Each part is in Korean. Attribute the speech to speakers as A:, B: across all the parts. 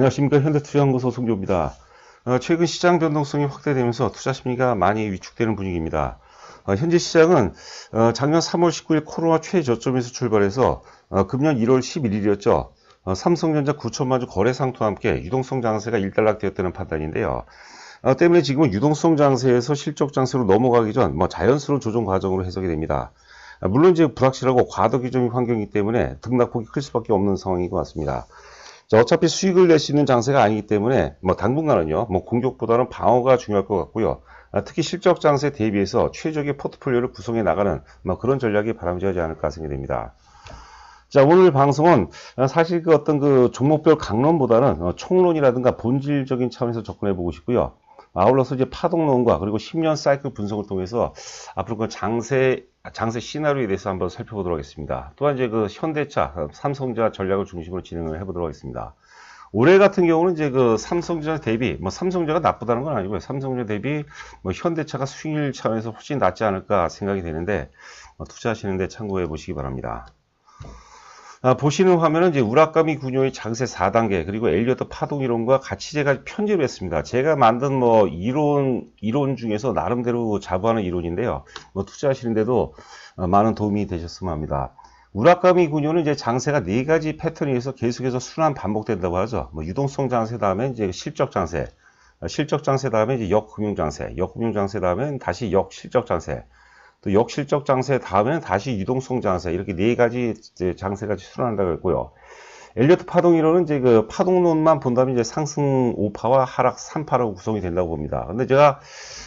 A: 안녕하십니까. 현대투자연구소 송조입니다. 최근 시장 변동성이 확대되면서 투자 심리가 많이 위축되는 분위기입니다. 현재 시장은 작년 3월 19일 코로나 최저점에서 출발해서 금년 1월 11일이었죠. 삼성전자 9천만 주 거래 상투와 함께 유동성 장세가 일단락되었다는 판단인데요. 때문에 지금은 유동성 장세에서 실적 장세로 넘어가기 전 자연스러운 조정 과정으로 해석이 됩니다. 물론 이제 불확실하고 과도 기존 환경이기 때문에 등락폭이 클 수밖에 없는 상황인 것 같습니다. 자, 어차피 수익을 낼 수 있는 장세가 아니기 때문에 당분간은요 공격보다는 방어가 중요할 것 같고요. 특히 실적 장세 대비해서 최적의 포트폴리오를 구성해 나가는 그런 전략이 바람직하지 않을까 생각됩니다. 자, 오늘 방송은 사실 어떤 종목별 강론보다는 총론이라든가 본질적인 차원에서 접근해 보고 싶고요. 아울러서 이제 파동론과 그리고 10년 사이클 분석을 통해서 앞으로 장세 시나리오에 대해서 한번 살펴보도록 하겠습니다. 또한 이제 현대차, 삼성전자 전략을 중심으로 진행을 해보도록 하겠습니다. 올해 같은 경우는 이제 삼성전자 대비, 삼성전자가 나쁘다는 건 아니고요. 삼성전자 대비 현대차가 수익률 차원에서 훨씬 낫지 않을까 생각이 되는데, 투자하시는데 참고해 보시기 바랍니다. 보시는 화면은 이제 우라카미 구조의 장세 4단계 그리고 엘리어트 파동 이론과 같이 제가 편집을 했습니다. 제가 만든 이론 중에서 나름대로 자부하는 이론인데요. 투자하시는데도 많은 도움이 되셨으면 합니다. 우라카미 구조는 이제 장세가 4가지 패턴에 의해서 계속해서 순환 반복된다고 하죠. 유동성 장세 다음에 이제 실적 장세, 실적 장세 다음에 이제 역금융 장세, 역금융 장세 다음에 다시 역실적 장세, 또 역실적 장세 다음에는 다시 유동성 장세, 이렇게 4가지 이제 장세가 순환한다고 했고요. 엘리어트 파동 이론은 이제 파동론만 본다면 이제 상승 5파와 하락 3파로 구성이 된다고 봅니다. 근데 제가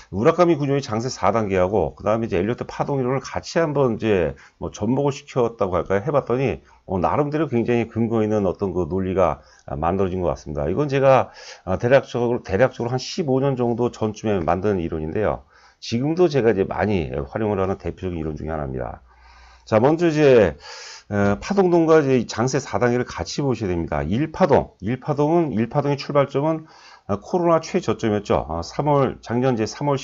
A: 우라카미 구조의 장세 4단계하고 그 다음에 이제 엘리어트 파동 이론을 같이 한번 이제 접목을 시켰다고 할까요? 해봤더니 나름대로 굉장히 근거 있는 어떤 논리가 만들어진 것 같습니다. 이건 제가 대략적으로 한 15년 정도 전쯤에 만든 이론인데요. 지금도 제가 이제 많이 활용을 하는 대표적인 이론 중에 하나입니다. 자, 먼저 파동론과 이제 장세 4단계를 같이 보셔야 됩니다. 1파동의 출발점은 코로나 최저점이었죠. 작년 3월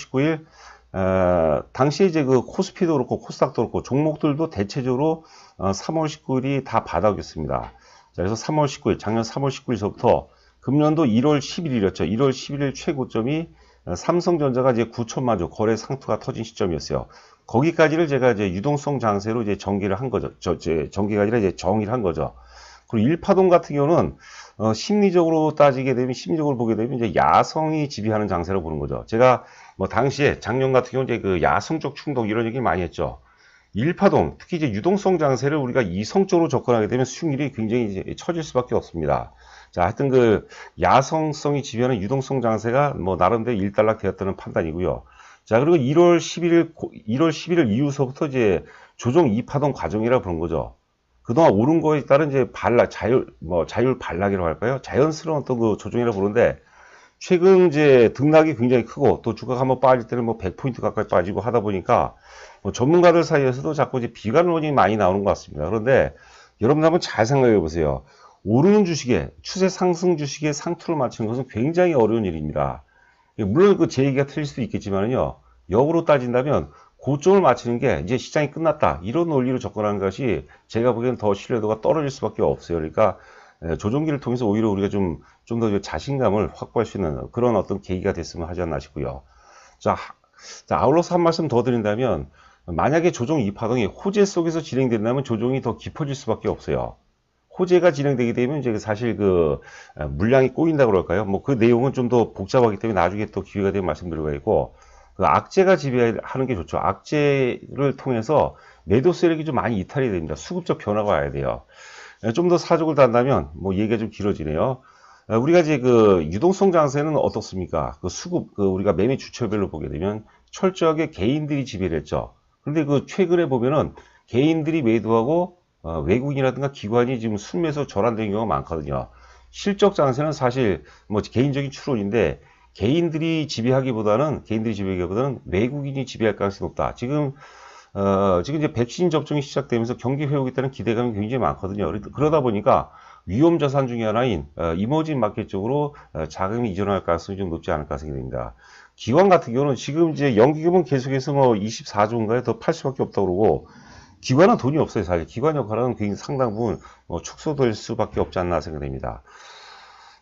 A: 19일, 당시에 이제 코스피도 그렇고 코스닥도 그렇고 종목들도 대체적으로 3월 19일이 다 바닥이었습니다. 자, 그래서 작년 3월 19일서부터 금년도 1월 11일이었죠. 1월 11일 최고점이 삼성전자가 이제 9천만 주 거래 상투가 터진 시점이었어요. 거기까지를 제가 이제 유동성 장세로 이제 전개를 한 거죠. 전개가 아니라 이제 정의를 한 거죠. 그리고 1파동 같은 경우는 심리적으로 보게 되면 이제 야성이 지배하는 장세로 보는 거죠. 제가 당시에 작년 같은 경우 이제 야성적 충동 이런 얘기 많이 했죠. 1파동, 특히 이제 유동성 장세를 우리가 이성적으로 접근하게 되면 수익률이 굉장히 이제 처질 수밖에 없습니다. 자, 하여튼 야성성이 지배하는 유동성 장세가 나름대로 일단락 되었다는 판단이고요. 자, 그리고 1월 11일 이후서부터 이제 조정 2파동 과정이라 부른 거죠. 그동안 오른 거에 따른 이제 자율 반락이라고 할까요? 자연스러운 어떤 조정이라 부르는데, 최근 이제 등락이 굉장히 크고, 또 주가가 한번 빠질 때는 100포인트 가까이 빠지고 하다 보니까, 전문가들 사이에서도 자꾸 이제 비관론이 많이 나오는 것 같습니다. 그런데 여러분 한번 잘 생각해 보세요. 오르는 추세 상승 주식에 상투를 맞추는 것은 굉장히 어려운 일입니다. 물론 제 얘기가 틀릴 수도 있겠지만요. 역으로 따진다면 고점을 맞추는 게 이제 시장이 끝났다, 이런 논리로 접근하는 것이 제가 보기에는 더 신뢰도가 떨어질 수밖에 없어요. 그러니까 조정기를 통해서 오히려 우리가 좀 더 자신감을 확보할 수 있는 그런 어떤 계기가 됐으면 하지 않나 싶고요. 자, 아울러서 한 말씀 더 드린다면, 만약에 조정 2파동이 호재 속에서 진행된다면 조정이 더 깊어질 수밖에 없어요. 호재가 진행되게 되면 이제 사실 물량이 꼬인다 그럴까요? 그 내용은 좀 더 복잡하기 때문에 나중에 또 기회가 되면 말씀드리고, 악재가 지배하는 게 좋죠. 악재를 통해서 매도 세력이 좀 많이 이탈이 됩니다. 수급적 변화가 와야 돼요. 좀 더 사족을 단다면 얘기가 좀 길어지네요. 우리가 이제 유동성 장세는 어떻습니까? 우리가 매매 주체별로 보게 되면 철저하게 개인들이 지배를 했죠. 그런데 최근에 보면은 개인들이 매도하고 외국인이라든가 기관이 지금 순매수 전환되는 경우가 많거든요. 실적 장세는 사실 개인적인 추론인데, 개인들이 지배하기보다는 외국인이 지배할 가능성이 높다. 지금 이제 백신 접종이 시작되면서 경기 회복에 따른 기대감이 굉장히 많거든요. 그러다 보니까 위험 자산 중에 하나인 이머징 마켓 쪽으로 자금이 이전할 가능성이 좀 높지 않을까 생각됩니다. 기관 같은 경우는 지금 이제 연기금은 계속해서 24조인가요? 더 팔 수밖에 없다고 그러고, 기관은 돈이 없어요. 사실 기관 역할은 굉장히 상당 부분 축소될 수밖에 없지 않나 생각됩니다.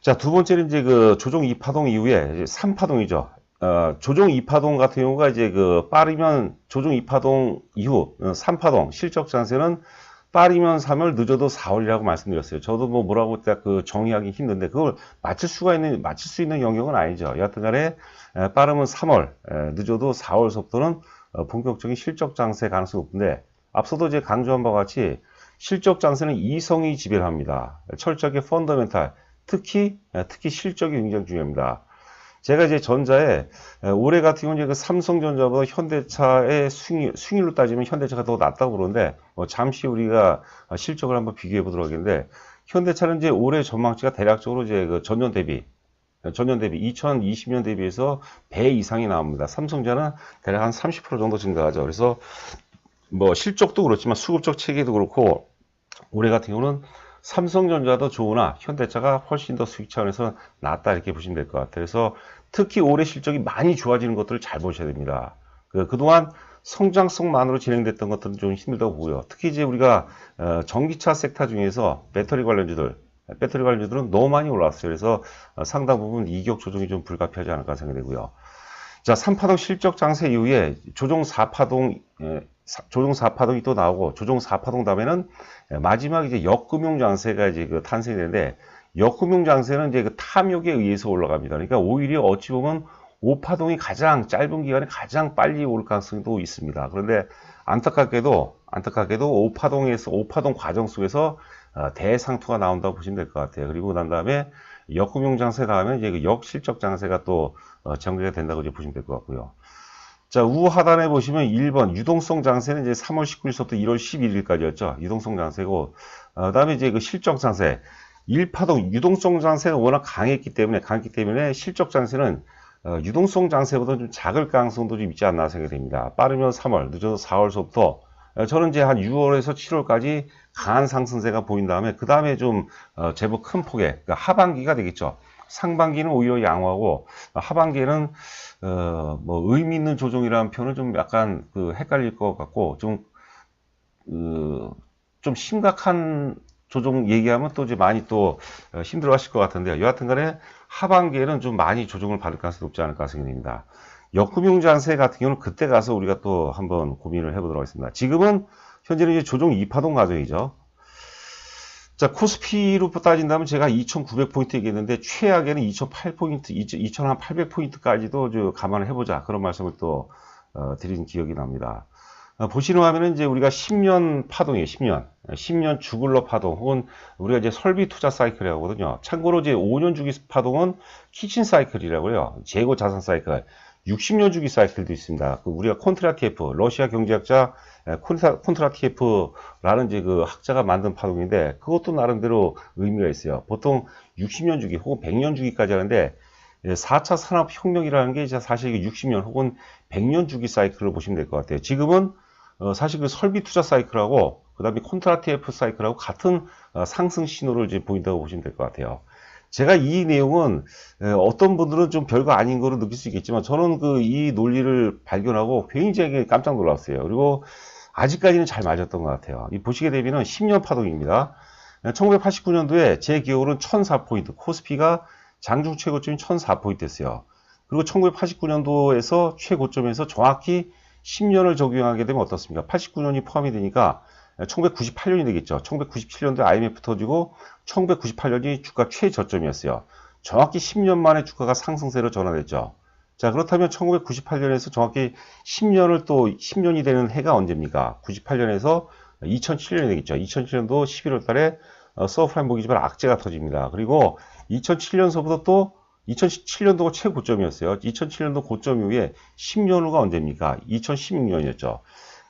A: 자, 두 번째는 이제 그 조정 2파동 이후에 이제 3파동이죠. 조정 2파동 같은 경우가 이제 그 빠르면 조정 2파동 이후 3파동 실적 장세는 빠르면 3월 늦어도 4월이라고 말씀드렸어요. 저도 뭐 뭐라고 딱 그 정의하기 힘든데 그걸 맞출 수 있는 영역은 아니죠. 여하튼간에 빠르면 3월, 늦어도 4월서부터는 본격적인 실적 장세 가능성이 높은데 앞서도 이제 강조한 바와 같이 실적 장세는 이성이 지배를 합니다. 철저하게 펀더멘탈, 특히 실적이 굉장히 중요합니다. 제가 이제 전자에 올해 같은 경우는 그 삼성전자보다 현대차의 수익률로 따지면 현대차가 더 낫다고 그러는데 잠시 우리가 실적을 한번 비교해 보도록 하겠는데 현대차는 이제 올해 전망치가 대략적으로 이제 그 전년 대비 2020년 대비해서 배 이상이 나옵니다. 삼성전자는 대략 한 30% 정도 증가하죠. 그래서 뭐 실적도 그렇지만 수급적 체계도 그렇고 올해 같은 경우는 삼성전자도 좋으나 현대차가 훨씬 더 수익 차원에서 낫다 이렇게 보시면 될 것 같아요. 그래서 특히 올해 실적이 많이 좋아지는 것들을 잘 보셔야 됩니다. 그동안 성장성만으로 진행됐던 것들은 좀 힘들다고 보고요. 특히 이제 우리가 전기차 섹터 중에서 배터리 관련주들은 너무 많이 올라왔어요. 그래서 상당 부분 이격 조정이 좀 불가피하지 않을까 생각되고요. 자, 3파동 실적 장세 이후에 조정 4파동이 또 나오고 조정 4파동 다음에는 마지막 이제 역금융 장세가 이제 그 탄생이 되는데 역금융 장세는 이제 그 탐욕에 의해서 올라갑니다. 그러니까 오히려 어찌 보면 5파동이 가장 짧은 기간에 가장 빨리 올 가능성도 있습니다. 그런데 안타깝게도 5파동 과정 속에서 대상투가 나온다고 보시면 될 것 같아요. 그리고 난 다음에 역금융 장세 다음에 이제 그 역실적 장세가 또 전개가 된다고 이제 보시면 될 것 같고요. 자, 우하단에 보시면 1번 유동성 장세는 이제 3월 19일부터 1월 11일까지였죠. 유동성 장세고, 그다음에 이제 그 실적 장세. 1파동 유동성 장세가 워낙 강했기 때문에 실적 장세는 유동성 장세보다 좀 작을 가능성도 좀 있지 않나 생각이 됩니다. 빠르면 3월, 늦어도 4월서부터 저는 이제 한 6월에서 7월까지 강한 상승세가 보인 다음에 그 다음에 좀 제법 큰 폭의 그러니까 하반기가 되겠죠. 상반기는 오히려 양호하고 하반기에는 뭐 의미 있는 조정이라는 표현은 좀 약간 헷갈릴 것 같고 좀 심각한 조정 얘기하면 또 이제 많이 또 힘들어 하실 것 같은데요. 여하튼간에 하반기에는 좀 많이 조정을 받을 가능성이 높지 않을까 생각됩니다. 역금융 장세 같은 경우는 그때 가서 우리가 또 한번 고민을 해보도록 하겠습니다. 지금은 현재는 이제 조정 2파동 과정이죠. 자, 코스피로 따진다면 제가 2,900포인트 얘기했는데 최악에는 2,008포인트, 2,800포인트까지도 감안을 해보자. 그런 말씀을 또 드린 기억이 납니다. 보시는 화면은 이제 우리가 10년 파동이에요. 10년 주글러 파동 혹은 우리가 이제 설비 투자 사이클이라고 하거든요. 참고로 이제 5년 주기 파동은 키친 사이클이라고요. 재고 자산 사이클. 60년 주기 사이클도 있습니다. 우리가 콘트라티에프, 러시아 경제학자 콘트라티에프라는 이제 그 학자가 만든 파동인데 그것도 나름대로 의미가 있어요. 보통 60년 주기 혹은 100년 주기까지 하는데 4차 산업혁명이라는 게 사실 60년 혹은 100년 주기 사이클을 보시면 될 것 같아요. 지금은 사실 그 설비 투자 사이클하고 그 다음에 콘트라티에프 사이클하고 같은 상승 신호를 이제 보인다고 보시면 될 것 같아요. 제가 이 내용은 어떤 분들은 좀 별거 아닌 거로 느낄 수 있겠지만 저는 이 논리를 발견하고 굉장히 깜짝 놀랐어요. 그리고 아직까지는 잘 맞았던 것 같아요. 보시게 되면 10년 파동입니다. 1989년도에 제 기억으로는 1004포인트, 코스피가 장중 최고점이 1004포인트였어요. 그리고 1989년도에서 최고점에서 정확히 10년을 적용하게 되면 어떻습니까? 89년이 포함이 되니까 1998년이 되겠죠. 1997년도에 IMF 터지고 1998년이 주가 최저점이었어요. 정확히 10년 만에 주가가 상승세로 전환했죠. 자, 그렇다면 1998년에서 정확히 10년이 되는 해가 언제입니까? 98년에서 2007년이 되겠죠. 2007년도 11월 달에 서프라임 모기지발 악재가 터집니다. 그리고 2007년서부터 또 2017년도가 최고점이었어요. 2007년도 고점 이후에 10년 후가 언제입니까? 2016년이었죠.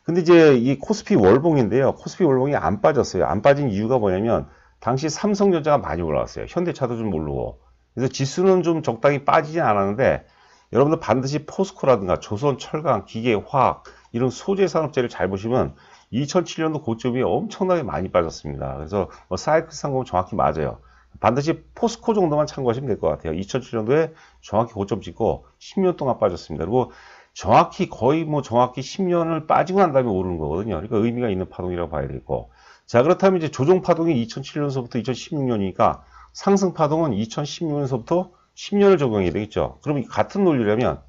A: 근데 이제 이 코스피 월봉인데요. 코스피 월봉이 안 빠졌어요. 안 빠진 이유가 뭐냐면 당시 삼성전자가 많이 올라왔어요. 현대차도 좀 오르고. 그래서 지수는 좀 적당히 빠지진 않았는데 여러분들 반드시 포스코라든가 조선, 철강, 기계, 화학 이런 소재 산업재를 잘 보시면 2007년도 고점이 엄청나게 많이 빠졌습니다. 그래서 사이클 상공은 정확히 맞아요. 반드시 포스코 정도만 참고하시면 될 것 같아요. 2007년도에 정확히 고점 찍고 10년 동안 빠졌습니다. 그리고 정확히 정확히 10년을 빠지고 난 다음에 오르는 거거든요. 그러니까 의미가 있는 파동이라고 봐야 되겠고. 자, 그렇다면 이제 조정 파동이 2007년서부터 2016년이니까 상승 파동은 2016년서부터 10년을 적용해야 되겠죠. 그럼 같은 논리라면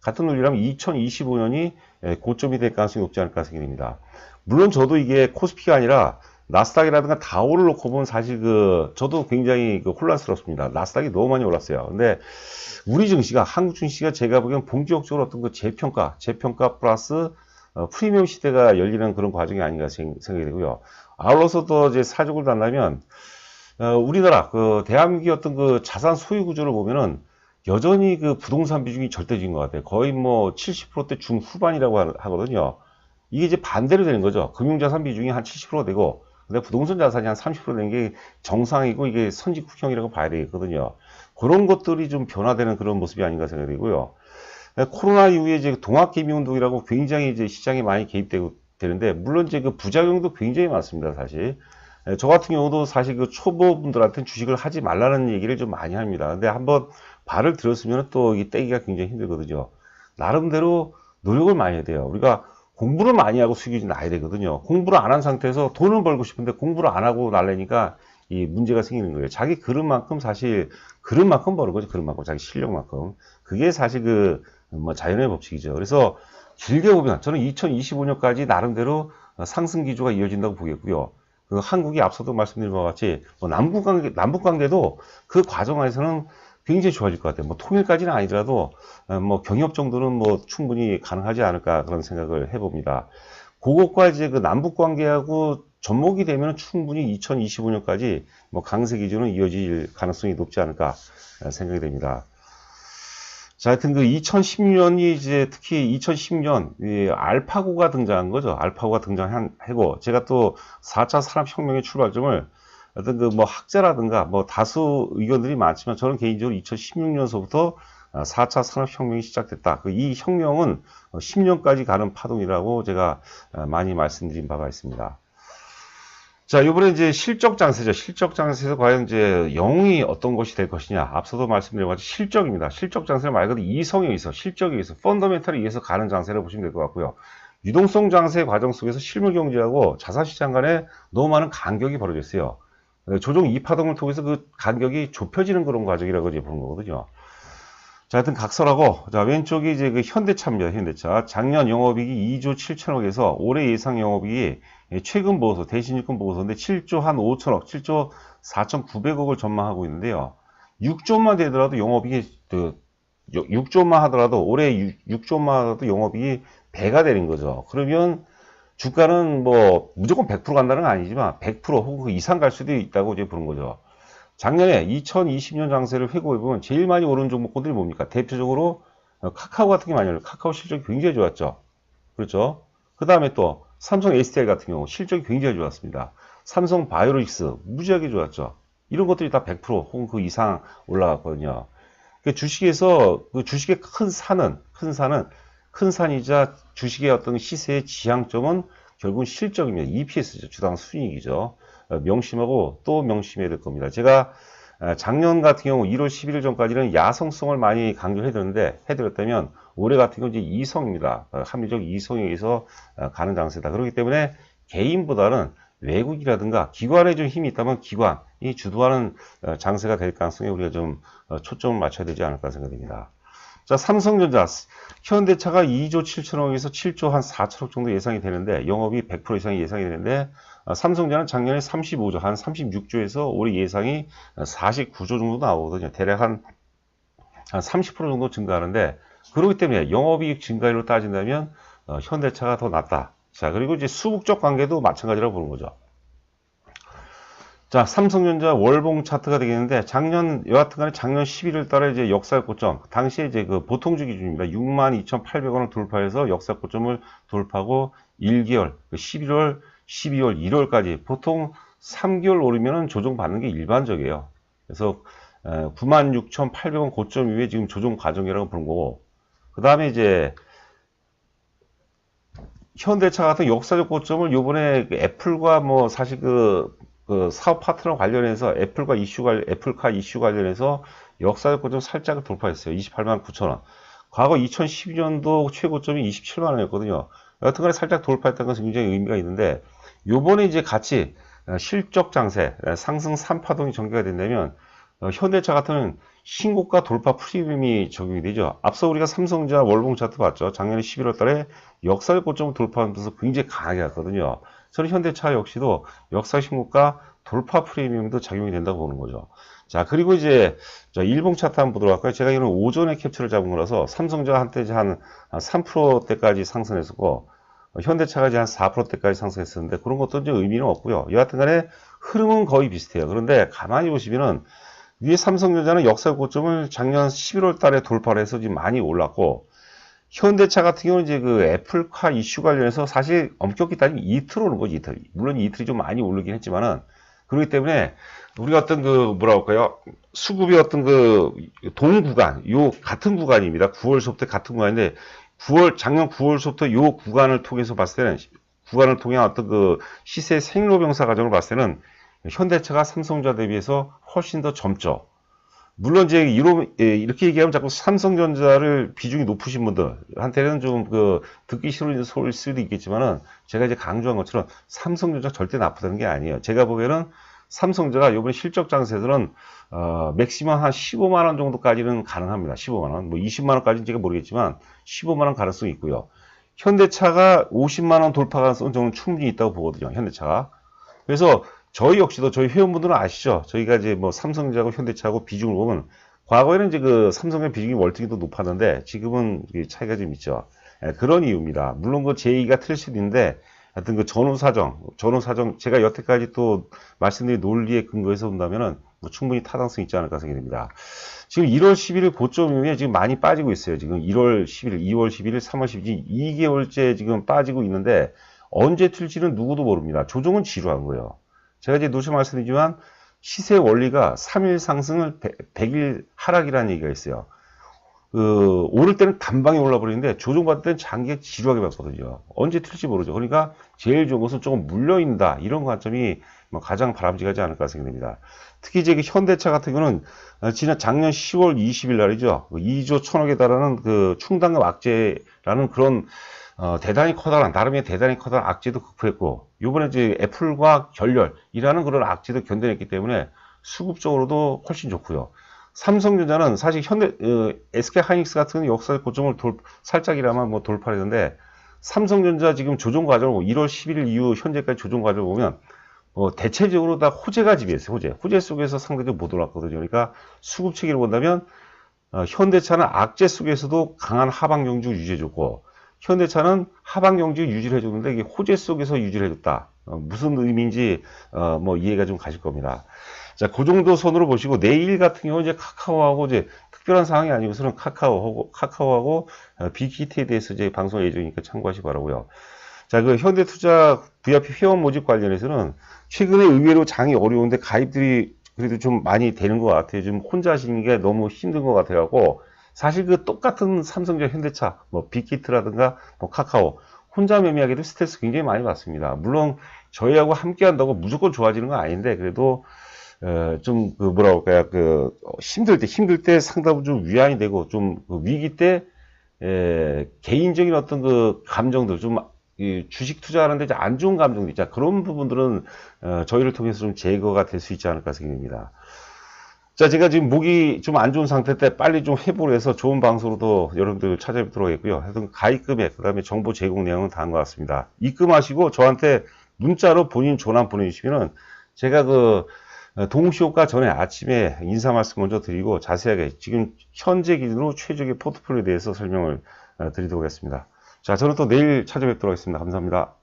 A: 2025년이 고점이 될 가능성이 높지 않을까 생각이 됩니다. 물론 저도 이게 코스피가 아니라 나스닥이라든가 다우를 놓고 보면 사실 저도 굉장히 혼란스럽습니다. 나스닥이 너무 많이 올랐어요. 근데 우리 증시가, 한국 증시가 제가 보기엔 본격적으로 어떤 재평가 플러스 프리미엄 시대가 열리는 그런 과정이 아닌가 생각이 되고요. 아울러서 또 이제 사족을 단다면, 우리나라, 대한민국의 어떤 자산 소유 구조를 보면은 여전히 부동산 비중이 절대적인 것 같아요. 거의 뭐 70%대 중후반이라고 하거든요. 이게 이제 반대로 되는 거죠. 금융자산 비중이 한 70% 되고, 근데 부동산 자산이 한 30% 되는 게 정상이고, 이게 선진국형이라고 봐야 되겠거든요. 그런 것들이 좀 변화되는 그런 모습이 아닌가 생각이 되고요. 코로나 이후에 이제 동학개미운동이라고 굉장히 이제 시장에 많이 개입되고 되는데, 물론 이제 부작용도 굉장히 많습니다, 사실. 저 같은 경우도 사실 초보분들한테는 주식을 하지 말라는 얘기를 좀 많이 합니다. 근데 한번 발을 들었으면 또 이게 떼기가 굉장히 힘들거든요. 나름대로 노력을 많이 해야 돼요. 우리가 공부를 많이 하고 수익이 나야 되거든요. 공부를 안 한 상태에서 돈을 벌고 싶은데 공부를 안 하고 날래니까 이 문제가 생기는 거예요. 자기 그릇만큼 사실 그릇만큼 버는 거죠. 그릇만큼 자기 실력만큼. 그게 사실 뭐 자연의 법칙이죠. 그래서 길게 보면 저는 2025년까지 나름대로 상승 기조가 이어진다고 보겠고요. 한국이 앞서도 말씀드린 바와 같이 뭐 남북 관계도 그 과정 안에서는 굉장히 좋아질 것 같아요. 뭐 통일까지는 아니더라도 뭐 경협 정도는 뭐 충분히 가능하지 않을까 그런 생각을 해봅니다. 그것과 이제 남북 관계하고 접목이 되면 충분히 2025년까지 뭐 강세 기조는 이어질 가능성이 높지 않을까 생각이 됩니다. 자, 하여튼 2010년이 이제 특히 2010년 알파고가 등장한 거죠. 알파고가 등장한 해고 제가 또 4차 산업혁명의 출발점을 어떤 뭐 학자라든가 뭐 다수 의견들이 많지만 저는 개인적으로 2016년서부터 4차 산업혁명이 시작됐다. 이 혁명은 10년까지 가는 파동이라고 제가 많이 말씀드린 바가 있습니다. 자, 이번에 이제 실적 장세죠. 실적 장세에서 과연 이제 영웅이 어떤 것이 될 것이냐. 앞서도 말씀드린 것처럼 실적입니다. 실적 장세는 말 그대로 이성에 의해서, 실적에 의해서, 펀더멘털에 의해서 가는 장세를 보시면 될 것 같고요. 유동성 장세 과정 속에서 실물 경제하고 자산시장 간에 너무 많은 간격이 벌어졌어요. 조정 2파동을 통해서 그 간격이 좁혀지는 그런 과정이라고 이제 보는 거거든요. 자, 하여튼 각설하고, 자, 왼쪽이 이제 현대차입니다. 현대차. 작년 영업이익이 2조 7천억에서 올해 예상 영업이익이 최근 보고서, 대신유권 보고서인데 7조 한 5천억, 7조 4,900억을 전망하고 있는데요. 6조만 되더라도 영업이익이, 6조만 하더라도, 올해 6조만 하더라도 영업이익이 배가 되는 거죠. 그러면 주가는 뭐 무조건 100% 간다는 건 아니지만 100% 혹은 그 이상 갈 수도 있다고 이제 보는 거죠. 작년에 2020년 장세를 회고해보면 제일 많이 오른 종목군들이 뭡니까? 대표적으로 카카오 같은 게 많이 올라요. 카카오 실적이 굉장히 좋았죠. 그렇죠? 그 다음에 또 삼성 SDI 같은 경우 실적이 굉장히 좋았습니다. 삼성 바이오로직스 무지하게 좋았죠. 이런 것들이 다 100% 혹은 그 이상 올라갔거든요. 주식에서 주식의 큰 산이자 주식의 어떤 시세의 지향점은 결국은 실적입니다. EPS죠. 주당 순이익이죠. 명심하고 또 명심해야 될 겁니다. 제가 작년 같은 경우 1월 11일 전까지는 야성성을 많이 해드렸다면 올해 같은 경우는 이제 이성입니다. 합리적 이성에 의해서 가는 장세다. 그렇기 때문에 개인보다는 외국이라든가 기관에 좀 힘이 있다면 기관이 주도하는 장세가 될 가능성에 우리가 좀 초점을 맞춰야 되지 않을까 생각됩니다. 자, 삼성전자, 현대차가 2조 7천억에서 7조 한 4천억 정도 예상이 되는데 영업이 100% 이상이 예상이 되는데 삼성전자는 작년에 35조, 한 36조에서 올해 예상이 49조 정도 나오거든요. 대략 한 30% 정도 증가하는데 그렇기 때문에 영업이익 증가율로 따진다면 현대차가 더 낫다. 자, 그리고 이제 수급적 관계도 마찬가지라고 보는 거죠. 자, 삼성전자 월봉 차트가 되겠는데, 여하튼간에 작년 11월 달에 이제 역사 고점, 당시에 이제 보통주 기준입니다. 62,800원을 돌파해서 역사 고점을 돌파하고 1개월, 11월, 12월, 1월까지 보통 3개월 오르면은 조정받는 게 일반적이에요. 그래서 96,800원 고점 이후에 지금 조정 과정이라고 보는 거고, 그 다음에 이제 현대차 같은 역사적 고점을 요번에 애플과 뭐 사실 사업 파트너 관련해서 애플카 이슈 관련해서 역사적 고점 살짝 돌파했어요. 28만 9천원. 과거 2012년도 최고점이 27만 원이었거든요. 여튼간에 살짝 돌파했다는 것은 굉장히 의미가 있는데 요번에 이제 같이 실적 장세, 상승 3파동이 전개가 된다면 현대차 같은 신고가 돌파 프리미엄이 적용이 되죠. 앞서 우리가 삼성전자 월봉 차트 봤죠. 작년 11월 달에 역사의 고점을 돌파하면서 굉장히 강하게 갔거든요. 저는 현대차 역시도 역사 신고가 돌파 프리미엄도 작용이 된다고 보는 거죠. 자, 그리고 이제 일봉 차트 한번 보도록 할까요? 제가 이런 오전에 캡처를 잡은 거라서 삼성전자 한때 한 3%대까지 상승했었고, 현대차가 이제 한 4%대까지 상승했었는데 그런 것도 이제 의미는 없고요. 여하튼 간에 흐름은 거의 비슷해요. 그런데 가만히 보시면은 위에 삼성전자는 역사 고점을 작년 11월 달에 돌파를 해서 지금 많이 올랐고, 현대차 같은 경우는 이제 그 애플카 이슈 관련해서 사실 엄격히 따지면 이틀 오는 거지, 이틀. 물론 이틀이 좀 많이 오르긴 했지만은, 그렇기 때문에 우리가 어떤 그 뭐라 할까요? 수급의 어떤 그 동구간, 요 같은 구간입니다. 9월서부터 같은 구간인데, 작년 9월서부터 요 구간을 통해서 봤을 때는, 구간을 통해 어떤 그 시세 생로병사 과정을 봤을 때는 현대차가 삼성전자 대비해서 훨씬 더 젊죠. 물론 이제 이렇게 얘기하면 자꾸 삼성전자를 비중이 높으신 분들한테는 좀 그 듣기 싫은 소리일 수도 있겠지만은 제가 이제 강조한 것처럼 삼성전자 절대 나쁘다는 게 아니에요. 제가 보기에는 삼성전자가 이번에 실적 장세들은 맥시멈 한 15만 원 정도까지는 가능합니다. 15만 원. 뭐 20만 원까지는 제가 모르겠지만 15만 원 가능성이 있고요. 현대차가 50만 원 돌파 가능성은 저는 충분히 있다고 보거든요. 현대차가. 그래서 저희 역시도 저희 회원분들은 아시죠? 저희가 이제 뭐 삼성전자하고 현대차하고 비중을 보면 과거에는 이제 그 삼성의 비중이 월등히 더 높았는데 지금은 차이가 좀 있죠. 그런 이유입니다. 물론 그 제 얘기가 틀릴 수도 있는데 하여튼 그 전후 사정 제가 여태까지 또 말씀드린 논리에 근거해서 본다면은 뭐 충분히 타당성이 있지 않을까 생각됩니다. 지금 1월 11일 고점 이후에 지금 많이 빠지고 있어요. 지금 1월 11일, 2월 11일, 3월 11일 2개월째 지금 빠지고 있는데 언제 튈지는 누구도 모릅니다. 조정은 지루한 거예요. 제가 이제 누차 말씀드리지만 시세 원리가 3일 상승을 100일 하락이라는 얘기가 있어요. 오를 때는 단방에 올라버리는데 조정받을 때는 장기가 지루하게 받거든요. 언제 튈지 모르죠. 그러니까 제일 좋은 것은 조금 물려있다. 이런 관점이 뭐 가장 바람직하지 않을까 생각됩니다. 특히 이제 현대차 같은 경우는 지난 작년 10월 20일 날이죠. 2조 1천억에 달하는 그 충당금 악재라는 그런 대단히 커다란, 나름의 대단히 커다란 악재도 극복했고, 요번에 이제 애플과 결렬이라는 그런 악재도 견뎌냈기 때문에 수급적으로도 훨씬 좋고요. 삼성전자는 사실 SK 하이닉스 같은 역사의 고점을 살짝이라마 뭐 돌파했는데, 삼성전자 지금 조정 과정을 1월 11일 이후 현재까지 조정 과정을 보면, 대체적으로 다 호재가 지배했어요, 호재 속에서 상대적으로 못 올랐거든요. 그러니까 수급 체계를 본다면, 현대차는 악재 속에서도 강한 하방 경주 유지해줬고, 현대차는 하방 경주 유지를 해줬는데 이게 호재 속에서 유지를 해줬다. 무슨 의미인지 뭐 이해가 좀 가실 겁니다. 자, 그 정도 선으로 보시고 내일 같은 경우 이제 카카오하고 이제 특별한 상황이 아니고서는 카카오하고 빅히트에 대해서 이제 방송 예정이니까 참고하시기 바라고요. 자, 그 현대투자 VIP 회원 모집 관련해서는 최근에 의외로 장이 어려운데 가입들이 그래도 좀 많이 되는 것 같아요. 좀 혼자 하시는 게 너무 힘든 것 같아갖고. 사실 그 똑같은 삼성전자, 현대차, 뭐 빅히트라든가 뭐 카카오 혼자 매매하기도 스트레스 굉장히 많이 받습니다. 물론 저희하고 함께 한다고 무조건 좋아지는 건 아닌데 그래도 좀 그 뭐라 할까요? 힘들 때 상당히 좀 위안이 되고 좀 위기 때 개인적인 어떤 그 감정들 좀 주식 투자하는데 안 좋은 감정들 있잖아. 그런 부분들은 저희를 통해서 좀 제거가 될 수 있지 않을까 생각합니다. 자, 제가 지금 목이 좀 안 좋은 상태 때 빨리 좀 회복을 해서 좋은 방송으로도 여러분들 찾아뵙도록 하겠고요. 하여튼 가입 금액, 그 다음에 정보 제공 내용은 다한 것 같습니다. 입금하시고 저한테 문자로 본인 전화 보내주시면은 제가 동시효과 전에 아침에 인사 말씀 먼저 드리고 자세하게 지금 현재 기준으로 최적의 포트폴리오에 대해서 설명을 드리도록 하겠습니다. 자, 저는 또 내일 찾아뵙도록 하겠습니다. 감사합니다.